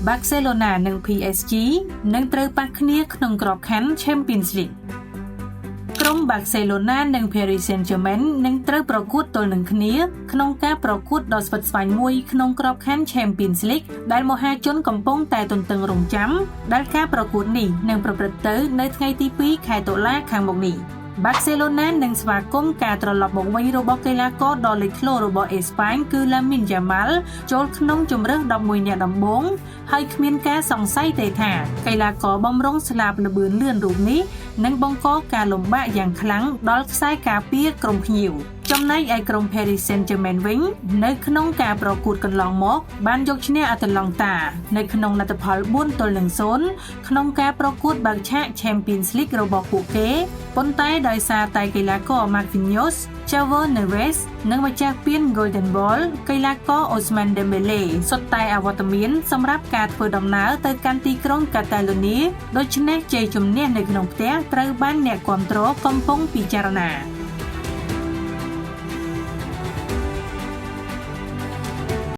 Barcelona និង PSG នឹងត្រូវប៉ះគ្នាក្នុងក្របខ័ណ្ឌ Champions League ក្រុម Barcelona និង Paris Saint-Germain នឹងត្រូវប្រកួតទល់នឹងគ្នាក្នុងការប្រកួតដ៏ស្វិតស្វាញមួយក្នុងក្របខ័ណ្ឌ Champions League ដែលមហាជនកំពុងតែទន្ទឹងរង់ចាំដែលការប្រកួតនេះនឹងប្រព្រឹត្តទៅនៅថ្ងៃទី 2 ខែតុលាខាងមុខនេះBarcelona នឹងស្វាគមន៍ការត្រឡប់មកវិញរបស់កីឡាករដ៏លេចធ្លោរបស់អេស្ប៉ាញគឺ Lamine Yamal ចូលក្នុងជម្រើស11នាក់ដំបូងហើយគ្មានការសង្ស័យទេថាកីឡាករបម្រុងស្លាបល្បឿនលឿនរូបនេះនឹងបង្កការលំបាកយ៉ាងខ្លាំងដល់ខ្សែការពារក្រុមភ្ញៀវចំណែកឯក្រុម Paris Saint-Germain វិញនៅក្នុងការប្រកួតកន្លងមកបានយកឈ្នះ Atalanta នៅក្នុងលទ្ធផល4-0ក្នុងការប្រកួតបើកឆាក Champions League របស់ពួកគេប៉ុន្តែដោយសារតែកីឡាករ Marquinhos, João Neves និងម្ចាស់ពាន Golden Ball កីឡាករ Ousmane Dembélé សុទ្ធតែអវត្តមានសម្រាប់ការធ្វើដំណើរទៅកាន់ទីក្រុង Catalonia ដូច្នេះជ័យជំនះនៅក្នុងផ្ទះត្រូវបានអ្នកគាំទ្រកំពុងពិចារណា